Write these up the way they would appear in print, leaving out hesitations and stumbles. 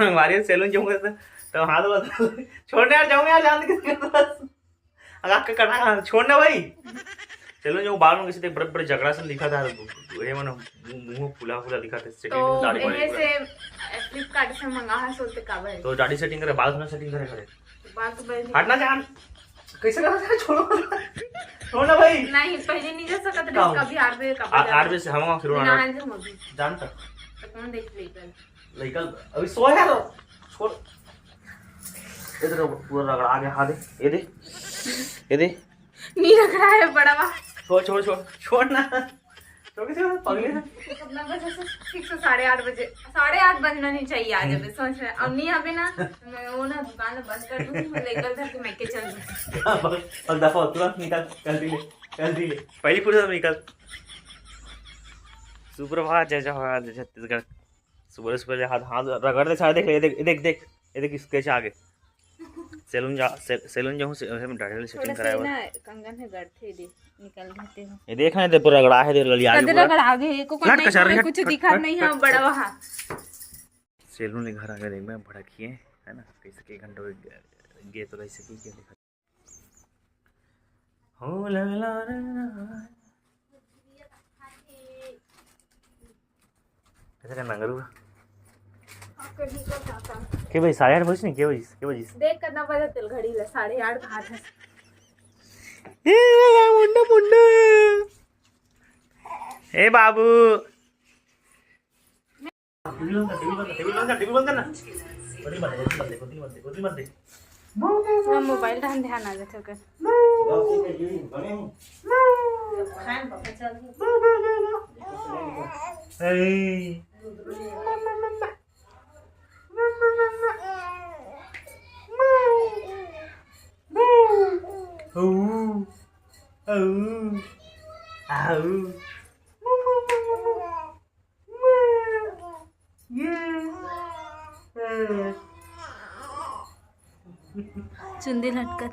हमारे सैलून जाऊंगा तो हाथ बता छोड़ने यार जाऊंगा यार जान के अगर करना छोड़ना भाई सैलून जाऊँ बाल में किसी से बड़े बड़े झगड़ा से दिखा था ये मैंने मुंह फुला फुला दिखा था सेटिंग तो दाढ़ी ये से फ्लिपकार्ट से मंगा है सोते का भाई तो दाढ़ी सेटिंग करे बाल सेटिंग करे बाल तो भाई हटना जान कैसे करना छोड़ो छोड़ना भाई नहीं पहले नहीं जा सकत रे कभी आरबे का आर बजे से हम फिर जानता तो कौन देख लेगा लइका अभी सो है तो छोड़ इधर पूरा रगड़ा आगे हाथ दे ये दे नहीं रख रहा है बड़ा वा छोड़ छोड़ छोड़ छोड़ना छोड़ के पगले ना कितना बजे से ठीक से 8:30 बजे 8:30 बजना नहीं चाहिए आज अभी सोच रहे अब नहीं अभी ना मैं वो ना दुकान बंद कर दूँ लेकर घर के मैं के चल दूँ और दफा तुरंत निकल कर दी ले पहली फुर्सत में निकल सुप्रभात जय जवाहर छत्तीसगढ़ सुबह सुबह हाथ हाथ रगड़ दे सारे देख देख स्केच आगे सैलून जाऊँ दाढ़ी सेटिंग कराया ना कंगन है गड़थे दे निकल देते हो ये देख ना दे पूरा रगड़ा है दे लिया कदे रगड़ा आगे एको को नहीं कुछ दिखा नहीं है बड़ा वहां सैलून के घर आगे देख मैं भड़किए है ना कैसे के घंटों गे तो कैसे की क्या दिखा हो लगला कैसे करना करूँ के भाई 8:30 बजे नहीं के बजे देख कितना बजे तेल घड़ी ले 8:30 कहा था ए मुंडा ए बाबू टीवी बंद करना मोबाइल ध्यान ध्यान आ जाते ओके चुंदी लटकर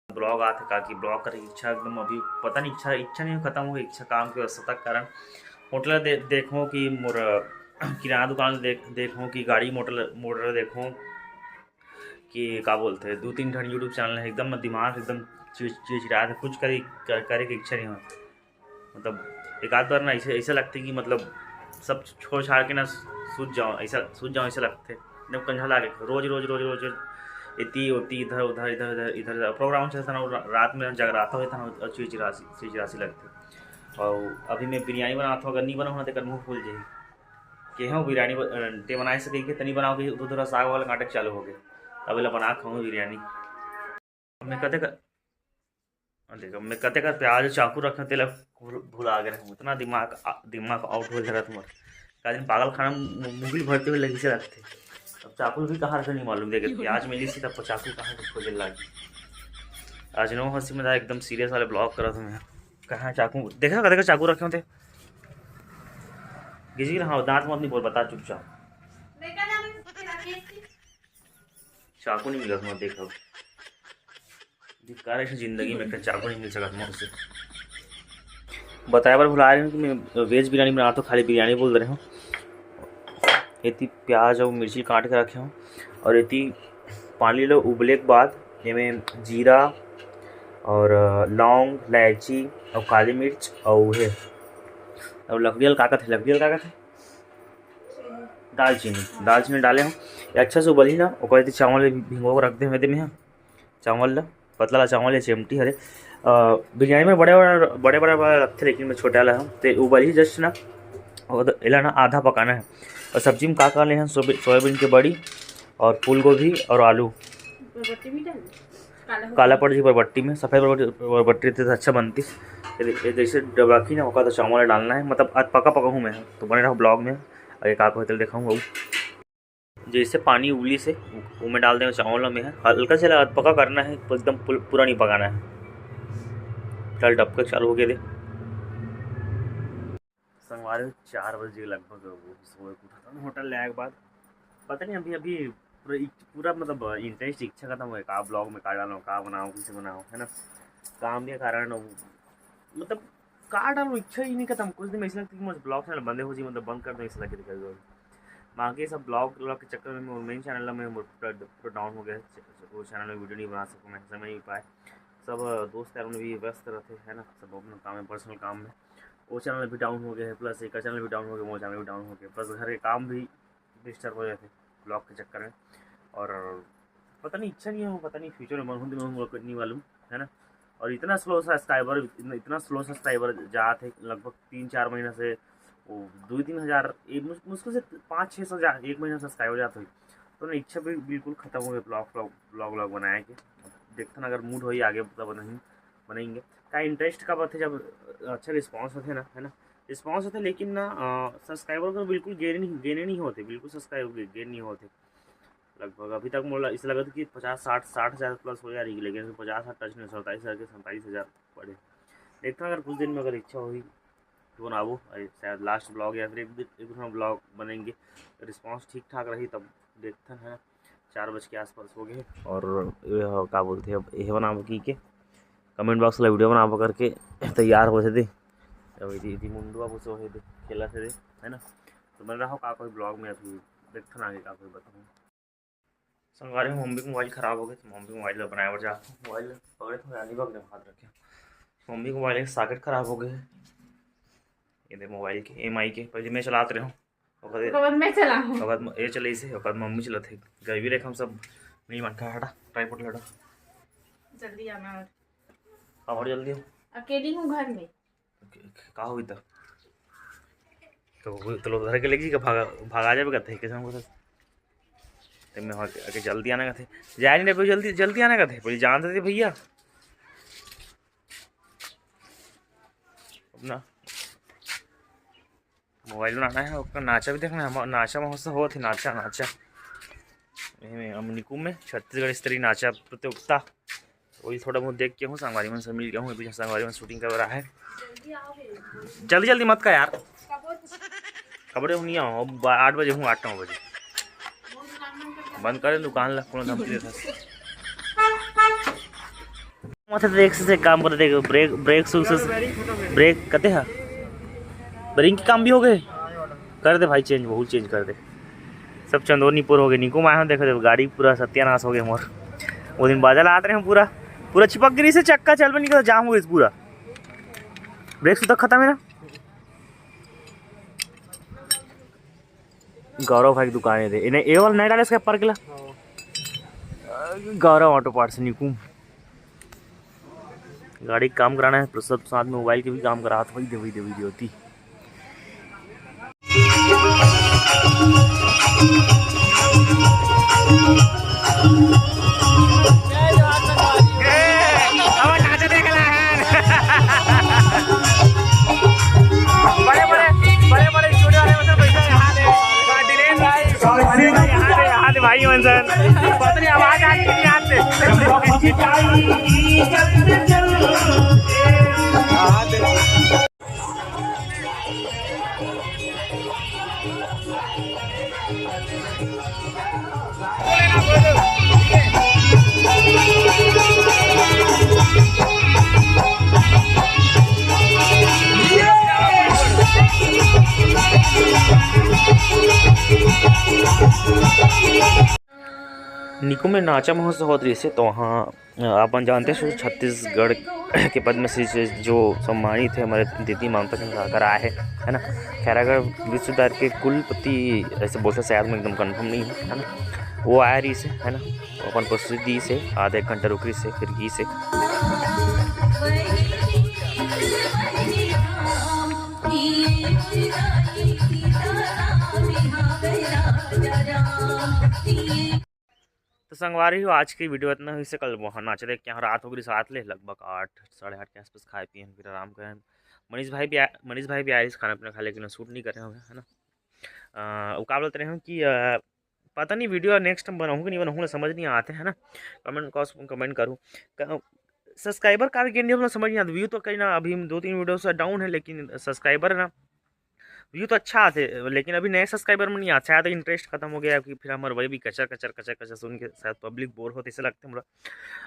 ब्लॉग आते का कि ब्लॉग करने की इच्छा एकदम अभी पता नहीं इच्छा नहीं खत्म हो गई इच्छा काम की व्यस्तता के कारण होटल देखो कि मोर किराना दुकान देखो कि गाड़ी मोटर देखो कि क्या बोलते हैं 2-3 घंटे यूट्यूब चैनल है एकदम दिमाग एकदम चिड़चिड़ा था कुछ करे की इच्छा नहीं हो मतलब एक आध बार ना ऐसे लगते कि मतलब सब छोड़ छाड़ के ना सूझ जाओ ऐसा लगते एकदम कंझा लागे रोज इतनी होती इधर प्रोग्राम चलता ना रात में जगराता होता ना और चिड़चिड़ासी लगती और अभी मैं बिरयानी बनाता हूँ अगर नहीं बनाऊँ तो मुँह फूल जाए कि हाँ बिरयानी ते बनाए सके कि तनी बनाओ कि थोड़ा साग वाला नाटक चालू हो गया अब बना खाऊँ बिरयानी मैं कते का प्याज चाकू रखे तेल भुला गए रहूँ इतना दिमाग आउट हो रहा तुम्हारा का दिन पागल खाना मुगल भरते हुए लगी से रखते अब चाकू भी कहाँ रखे नहीं मालूम देखे प्याज मिली थी तब चाकू कहाँ खोजने लगी आज नो हंसी में एकदम सीरियस वाले ब्लॉग करा था मैं कहाँ चाकू देखा कते का चाकू रखे होते किसी की हाँ दांत मत नहीं बोल बता चुपचाप चाकू नहीं मिला तुम्हारा देखा धिक्कार ऐसी जिंदगी में चाकू नहीं मिल सका तुम्हारे से बताया बार भुला रहे हूँ कि मैं वेज बिरयानी बनाता हूँ खाली बिरयानी बोल रहे हूँ इतनी प्याज और मिर्ची काट के रखे हूँ और इतनी पानी लो उबले के बाद इसमें जीरा और लौंग इलायची और काली मिर्च और है और लकड़ियल काकत है दालचीनी डाले हूँ अच्छा से उबली ना और चावल भिंगो को रख दे मेरे में चावल ला पतला चावल या चिमटी हरे बिरयानी में बड़े रखते लेकिन मैं छोटा वाला हूँ तो उबल ही जस्ट ना और इला ना आधा पकाना है और सब्जी में का ले हैं सोयाबीन की बड़ी और फूल गोभी और आलू काला पड़ जी बरबट्टी में सफ़ेद बरबट्टी तो अच्छा बनती जैसे रखी ना होगा तो चावल डालना है मतलब पका हूँ मैं तो बने रहा ब्लॉग में आगे का होटल दिखाऊंगा जैसे पानी उबली से वो में डाल देंगे चावलों में है हल्का से पका करना है एकदम पूरा नहीं पकाना है चल डबका चालू हो गया दे संगवार 4 बजे लगभग वो सोए उठा था होटल ले आए के बाद पता नहीं अभी पूरा मतलब इंटरेस्ट इच्छा खत्म हुआ का ब्लॉग में का डालो का बनाओ किसे बनाओ है ना काम के कारण मतलब का डालूँ इच्छा ही नहीं खत्म। कुछ दिन में ऐसा लगता है कि मुझे ब्लॉग चैनल बंदे हो जी, मतलब बंद कर दो ऐसा लगे कभी। बाकी सब ब्लॉग के चक्कर में मेन चैनल में पूरा डाउन हो गया। वो चैनल में वीडियो नहीं बना सकूँ मैं, समय नहीं पाए। सब दोस्त यारों में भी व्यस्त रहते हैं ना, सब अपना काम में, पर्सनल काम में। वो चैनल भी डाउन हो गया है, प्लस एक चैनल भी डाउन हो गया, वो चैनल भी डाउन हो गया, प्लस घर के काम भी डिस्टर्ब हो जाते ब्लॉग के चक्कर में। और पता नहीं, इच्छा नहीं है, पता नहीं फ्यूचर में मन होंगे नहीं मालूम, है ना। और इतना स्लो सब्सक्राइबर जाते लगभग 3-4 महीना से, वो 2-3 हज़ार, मुश्किल से 5-6 सौ एक महीना सब्सक्राइबर जाते हुई। तो ना इच्छा भी बिल्कुल ख़त्म हो गई ब्लॉग बनाए के। देखते ना अगर मूड हो ही आगे तब नहीं बनेंगे। का इंटरेस्ट कब आते जब अच्छा रिस्पॉन्स होते ना, है ना, रिस्पॉन्स होते, लेकिन ना सब्सक्राइबर को बिल्कुल गेने नहीं होते, बिल्कुल सब्सक्राइबर गेन नहीं होते लगभग। अभी तक मुझे इस लगा था कि 50-60 हज़ार प्लस हो जा रही है, लेकिन 50 टच नहीं, 27 हज़ार के 27 हज़ार पड़े। देखते हैं अगर कुछ दिन में अगर इच्छा होगी तो बनाबो, शायद लास्ट ब्लॉग या फिर एक ब्लॉग बनेंगे। रिस्पॉन्स ठीक ठाक रही तब देखते हैं। 4 बजे के आसपास हो गए। और क्या बोलते हैं, अब ये बनाबो की के कमेंट बॉक्स में वीडियो बनाबो करके तैयार हो थे मुंडुआ पूछो हो थे खेला थे, है ना। तो बन रहा हो का कोई ब्लॉग में, अभी देखते ना आगे का कोई बताऊँ। संगवारी में मम्मी का मोबाइल ख़राब हो गया, तो मम्मी मोबाइल बनाया और जाता मोबाइल पकड़े तो रानी बाग ने हाथ रखे। मम्मी को मोबाइल के सॉकेट ख़राब हो गए, ये दे मोबाइल के MI के। पहले मैं चलाते रहा हूँ, ये चले से मम्मी चलते गई भी रेख हम सब नहीं मन का हटा ट्राईपोड लड़ा जल्दी आना। और जल्दी हो, अकेली हूँ घर में, का हुई तो लोग घर के लेगी भागा जाए कहते कैसे हमको तो मैं आके जल्दी आने का थे, जाए नहीं रहे जल्दी आने का थे, पहले जानते थे भैया अपना मोबाइल बनाना है। उसका नाचा भी देखना है, नाचा महोत्सव हो थे, नाचा निकू में छत्तीसगढ़ स्तरीय नाचा प्रतियोगिता, वही थोड़ा बहुत देख के हूँ। संगवारी में सब मिल गया हूँ, पीछे संगवारी में शूटिंग कर रहा है। जल्दी मत का यार, खबरें नहीं आओ, 8 बजे हूँ, 8-9 बजे बंद करें दुकान ला कोनो धमकी देता ब्रेक से काम कर दे, ब्रेक कते है ब्रेक के काम भी हो गए, कर दे भाई चेंज, बहुत चेंज कर दे। सब चंदोनीपुर हो गए, निको में आए देखो दे गाड़ी पूरा सत्यानाश हो गया मोर। वो दिन बादल आते रहे पूरा चिपक गिरी से चक्का चल में निकल जाम हो गई पूरा, ब्रेक सुधा खत्म है ना। गौरव भाई की दुकान है, इन्हें ए वाला नहीं डाले इसका पर किला गौरव ऑटो पार्ट्स निकुम गाड़ी काम कराना है, तो सब साथ में मोबाइल के भी काम करा वही दे होती। भाई मंजर पता नहीं आवाज आ रही है निको में नाचा महोत्सव होत रही से, तो वहाँ आप जानते हैं छत्तीसगढ़ के पद्मश्री से जो सम्मानित है हमारे दीदी ममता चंद्राकर आए है ना। खैरागढ़ विश्वविद्यालय के कुलपति ऐसे बोलते शायद में एकदम कंफर्म नहीं है ना, वो आया रही से, है ना। अपन प्रसिद्धि से आधा 1 घंटा रुक रही से, फिर घी से तो संगवारी हो आज की वीडियो इतना हुई से। कल वहाँ नाचे देख के यहाँ रात हो गई, साथ ले लगभग 8-8:30 के आसपास खाए पिए फिर आराम करें। मनीष भाई भी आए खाना पीना खा, लेकिन शूट नहीं कर रहे होंगे, है ना। वो क्या बोलते रहे हूँ कि पता नहीं वीडियो नेक्स्ट टाइम बनाऊँगा नहीं बनाऊँगा समझ नहीं आते, है ना। कमेंट करूँ सब्सक्राइबर कार्य गेन समझ नहीं आता। व्यू तो कहीं ना अभी 2-3 वीडियो से डाउन है, लेकिन सब्सक्राइबर ना व्यू तो अच्छा आते, लेकिन अभी नए सब्सक्राइबर में नहीं आता, शायद इंटरेस्ट खत्म हो गया कि फिर हमारे वही भी कचर कचर कचर कचर सुन के शायद पब्लिक बोर होते ऐसे लगते हमरा।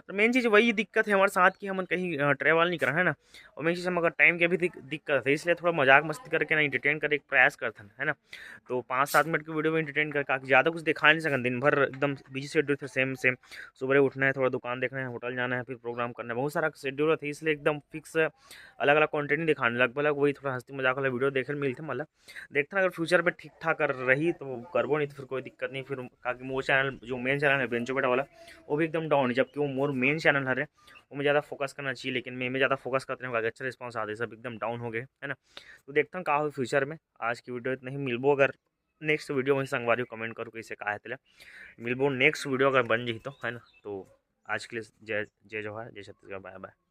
तो मेन चीज़ वही दिक्कत है हमारे साथ कि हम कहीं ट्रैवल नहीं कर रहे हैं ना, और मेन चीज़ हम अगर टाइम की भी दिक्कत है, इसलिए थोड़ा मजाक मस्ती करके ना इंटरटेन करने का प्रयास करते हैं, है ना। तो 5-7 मिनट की वीडियो में इंटरटेन कर काफ़ी ज़्यादा कुछ दिखा नहीं सकते, दिन भर एकदम बिजी शेड्यूल थे, सेम सेम सुबह उठना है, थोड़ा दुकान देखना है, होटल जाना है, फिर प्रोग्राम करना है, बहुत सारा शेड्यूल थे, इसलिए एकदम फिक्स अलग अलग कंटेंट नहीं दिखाने लगभग वही थोड़ा हंसी मजाक वाला वीडियो देखने मिलते मतलब। देखते हैं अगर फ्यूचर में ठीक ठाक कर रही तो करबो, नहीं तो फिर कोई दिक्कत नहीं। फिर काकि मोर चैनल जो मेन चैनल है बेंचो बेटा वाला, वो भी एकदम डाउन है, जबकि वो मोर मेन चैनल है वो में ज़्यादा फोकस करना चाहिए, लेकिन मैं ज़्यादा फोकस करते हैं, अच्छा रिस्पॉन्स आते सब एकदम डाउन हो गए, है ना। तो देखता हूँ कहा हो फ्यूचर में। आज की वीडियो इतना ही, मिलबो अगर नेक्स्ट वीडियो वहीं संगवारी कमेंट करो कैसे कहा है, मिलबो नेक्स्ट वीडियो अगर बन जी तो, है ना। तो आज के लिए जय जय जवाहर, जय छत्तीसगढ़, बाय बाय।